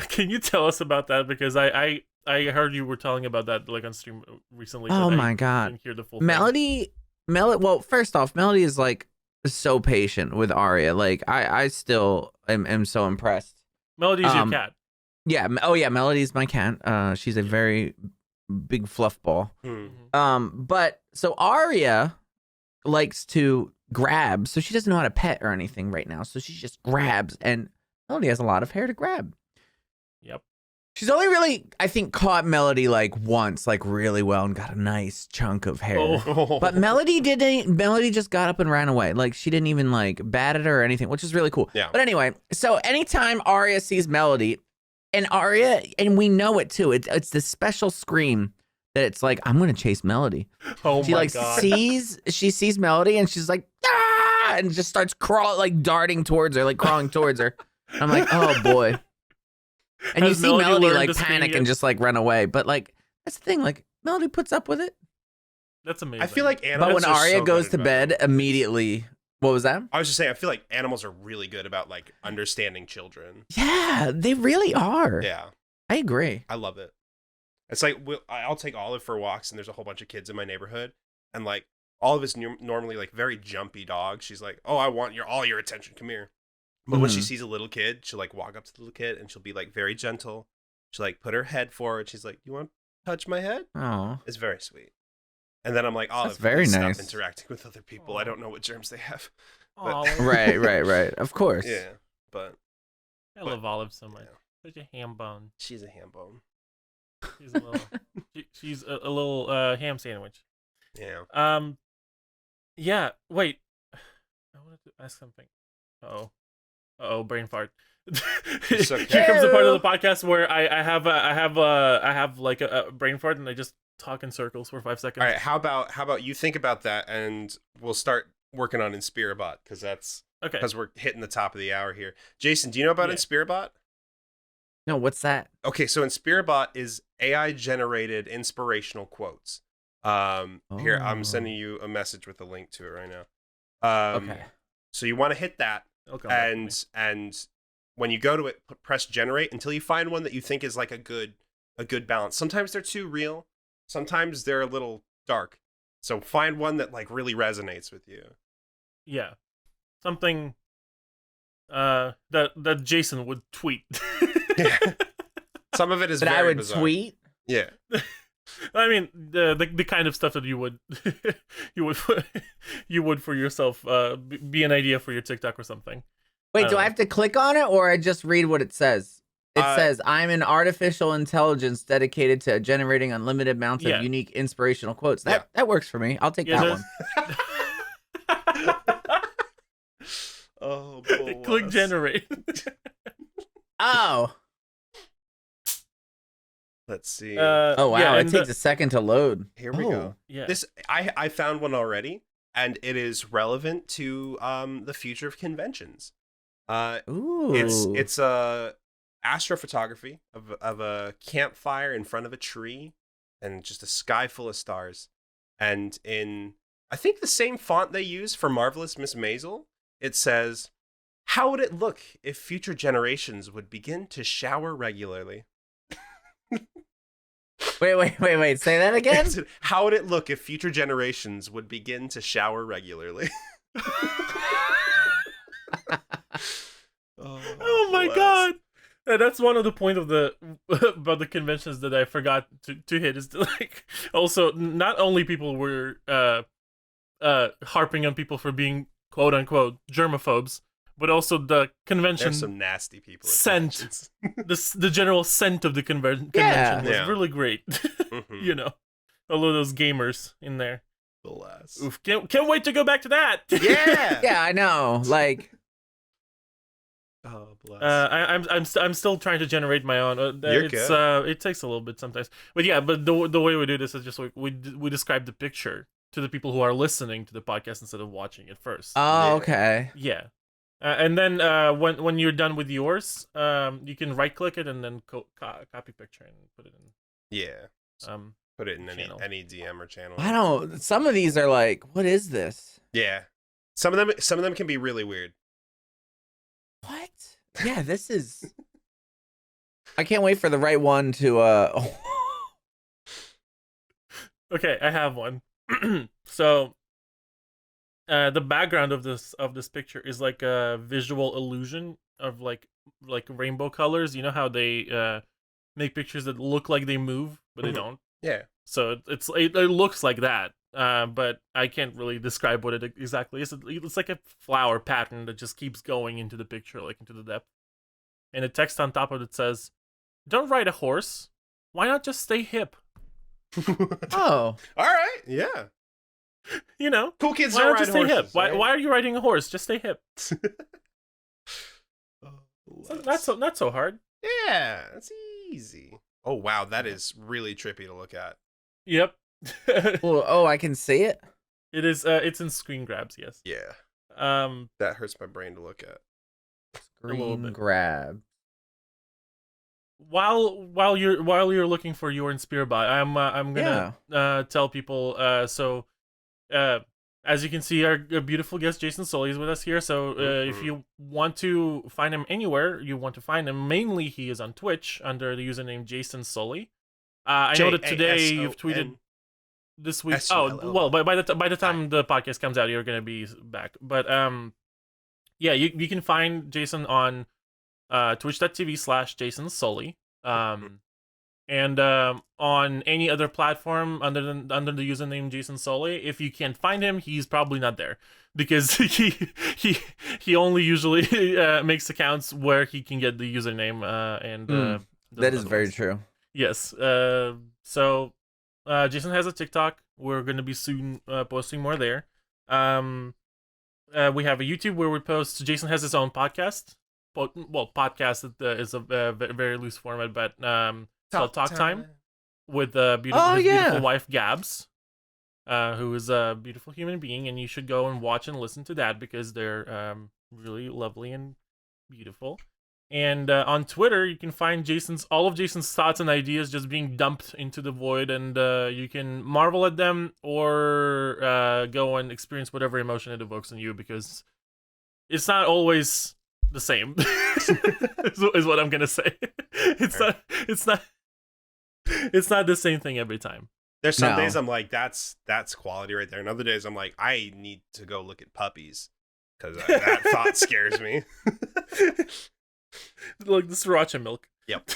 Can you tell us about that? Because I heard you were telling about that like on stream recently. Oh but my I god. didn't hear the full thing. Melody, well, first off, Melody is like so patient with Arya. Like I still am so impressed. Melody's your cat. Yeah. Oh yeah, Melody's my cat. She's a very big fluff ball. But so Arya likes to grab, so she doesn't know how to pet or anything right now. So she just grabs, and Melody has a lot of hair to grab. Yep. She's only really, I think, caught Melody like once, like really well, and got a nice chunk of hair. Oh. But Melody just got up and ran away. Like she didn't even like bat at her or anything, which is really cool. Yeah. But anyway, so anytime Arya sees Melody, and we know it too, it's this special scream that it's like, I'm gonna chase Melody. Oh She my like god. she sees Melody and she's like, ah, and just starts darting towards her, like crawling towards her. I'm like, oh boy. And you Has see Melody Melody learned like to scream panic yet? and just like run away. But like that's the thing, like Melody puts up with it. That's amazing. I feel like animals. But when are Arya so goes good to about bed, it. immediately, what was that? I was just saying, I feel like animals are really good about like understanding children. Yeah, they really are. Yeah, I agree. I love it. It's like I'll take Olive for walks, and there's a whole bunch of kids in my neighborhood, and like Olive is normally like very jumpy dog. She's like, oh, I want all your attention. Come here. But when she sees a little kid, she'll like walk up to the little kid, and she'll be like very gentle. She'll like put her head forward. She's like, you want to touch my head? Oh, It's very sweet. And then I'm like, Olive, very please nice. Stop interacting with other people. I don't know what germs they have. Aw, right. Of course. Yeah, but I love Olive so much. yeah. Such a ham bone. She's a ham bone. She's a little. she's a little ham sandwich. Yeah. Yeah. Wait. I wanted to ask something. Uh-oh, brain fart. It's okay. Here comes the part of the podcast where I have like a brain fart and I just talk in circles for 5 seconds. All right. How about you think about that, and we'll start working on Inspirabot, because Okay. we're hitting the top of the hour here. Jason, do you know about Yeah. Inspirabot? No, what's that? Okay, so Inspirabot is AI generated inspirational quotes. Here, I'm sending you a message with a link to it right now. Okay. So you want to hit that, It'll come back to me. and when you go to it, press generate until you find one that you think is like a good balance. Sometimes they're too real, sometimes they're a little dark. So find one that like really resonates with you. Yeah, something that Jason would tweet. Some of it is That very I would bizarre. tweet. Yeah. I mean the kind of stuff that you would you would for yourself. Be an idea for your TikTok or something. Wait, do I have to click on it or I just read what it says? It says, I'm an artificial intelligence dedicated to generating unlimited amounts of unique inspirational quotes. That works for me. I'll take that one. Oh, click generate. Oh. Let's see. Oh, wow. It takes a second to load. Here we go. Yeah. This I found one already, and it is relevant to the future of conventions. Ooh. It's a astrophotography of a campfire in front of a tree and just a sky full of stars. And in I think the same font they use for Marvelous Miss Maisel, it says, "How would it look if future generations would begin to shower regularly?" Wait. Say that again? How would it look if future generations would begin to shower regularly? Oh my god. That's one of the point of the about the conventions that I forgot to hit is to, like, also not only people were harping on people for being quote unquote germaphobes, but also the convention. There's some nasty people. Scent. the general scent of the convention was really great. Mm-hmm. You know, all of those gamers in there. Alas. Oof, can't wait to go back to that. Yeah. Yeah, I know. Like, oh, bless. I'm still trying to generate my own. You're good. It takes a little bit sometimes, but yeah. But the way we do this is just like we describe the picture to the people who are listening to the podcast instead of watching it first. oh, okay. Yeah. And then when you're done with yours, you can right click it and then copy picture and put it in. Yeah. Put it in any DM or channel. I don't. Some of these are like, what is this? Yeah. Some of them can be really weird. What? Yeah, this is. I can't wait for the right one to. Okay, I have one. So. The background of this picture is like a visual illusion of like rainbow colors. You know how they make pictures that look like they move, but they don't. Yeah. So it looks like that. But I can't really describe what it exactly is. It's like a flower pattern that just keeps going into the picture, like into the depth. And the text on top of it says, "Don't ride a horse. Why not just stay hip?" Oh. All right. Yeah. You know, cool kids why don't not just ride stay horses, hip? Why right? are you riding a horse? Just stay hip. Not so hard. Yeah, it's easy. Oh wow, that is really trippy to look at. Yep. Oh, I can see it. It is. It's in screen grabs. Yes. Yeah. Um. That hurts my brain to look at. little Screen bit. grab. While you're looking for your Inspirabot, I'm gonna tell people. So, as you can see, our beautiful guest Jason Sulli is with us here. So, if you want to find him anywhere, you want to find him. Mainly, he is on Twitch under the username Jason Sulli. I know that today you've tweeted this week. Oh, well, by the time the podcast comes out, you're gonna be back. But yeah, you can find Jason on twitch.tv/Jason Sulli. And on any other platform under the username Jason Sulli. If you can't find him, he's probably not there because he only usually makes accounts where he can get the username and that is very true. Yes. So Jason has a TikTok. We're gonna be soon posting more there. We have a YouTube where we post. Jason has his own podcast. Well, podcast is a very loose format, but it's called Talk Time with his beautiful wife Gabs, who is a beautiful human being, and you should go and watch and listen to that because they're really lovely and beautiful. And on Twitter, you can find all of Jason's thoughts and ideas just being dumped into the void, and you can marvel at them or go and experience whatever emotion it evokes in you because it's not always the same is what I'm gonna say. It's not the same thing every time. There's some days I'm like, that's quality right there, and other days I'm like, I need to go look at puppies because that thought scares me. Like the sriracha milk. Yep.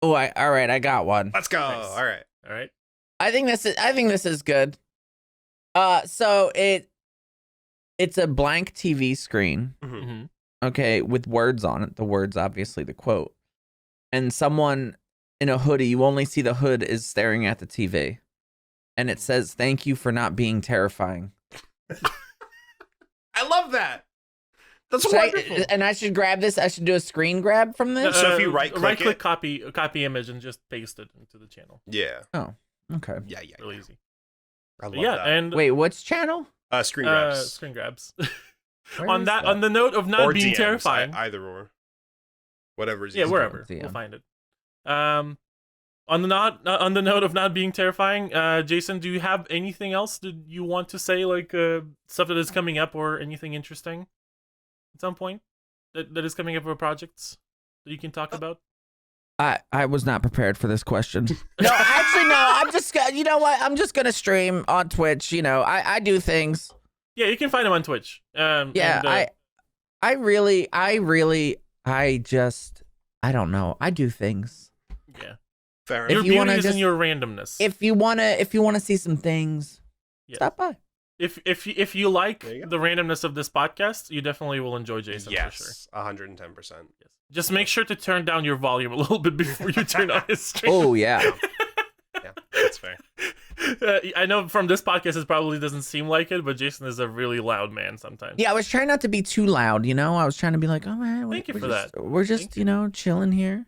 All right, I got one. Let's go. Nice. All right. I think this is good. So it's a blank TV screen, Mm-hmm. okay, with words on it. The words, obviously, the quote. And someone in a hoodie, you only see the hood is staring at the TV. And it says, "Thank you for not being terrifying." I love that. That's Should wonderful. and I should grab this. I should do a screen grab from this. So if you right-click it- copy image, and just paste it into the channel. Yeah. Oh, okay. Yeah. Really easy. I love Yeah, that. and Wait, which channel? Screen grabs. screen grabs. Where on is that, on the note of not or being DMs, terrifying. either or. Whatever is Yeah, easier. wherever DM. we'll find it. On the note of not being terrifying, Jason, do you have anything else that you want to say, like stuff that is coming up or anything interesting at some point that is coming up for projects that you can talk about? I was not prepared for this question. No, actually, no. I'm just you know what? I'm just gonna stream on Twitch. You know, I do things. Yeah, you can find him on Twitch. Yeah, and, I don't know. I do things. yeah. Fair If Your enough. you beauty wanna is in just- your randomness. If you wanna see some things, Yeah. stop by. If you like There you go. the randomness of this podcast, you definitely will enjoy Jason for sure. Yes, 110%. Yes. Just make sure to turn down your volume a little bit before you turn on his stream. Oh yeah. Yeah, that's fair. I know from this podcast it probably doesn't seem like it, but Jason is a really loud man sometimes. Yeah, I was trying not to be too loud. You know, I was trying to be like, oh man, Thank you we're for just, that. We're just Thank you know chilling here,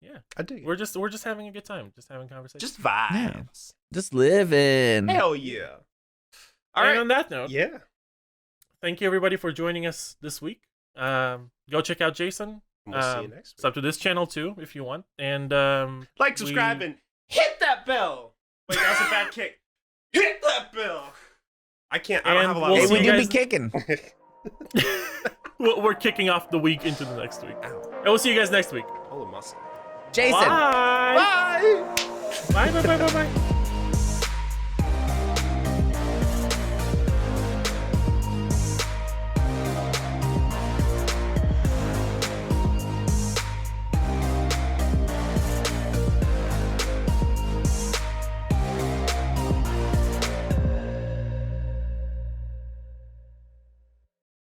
Yeah. I dig it. We're just having a good time, just having conversation. Just vibes. just living. Hell yeah. All and right. on that note, Yeah. thank you everybody for joining us this week. Go check out Jason. We'll see you next week. Sub to this channel too if you want. And Like, subscribe, and hit that bell. Wait, that was a bad kick. Hit that bell. I can't. I don't And have a lot we'll Hey, of see we you do guys- be kicking. we're kicking off the week into the next week. Ow. And we'll see you guys next week. All the muscle. Jason. Bye. Bye. Bye. Bye. Bye. Bye. Bye.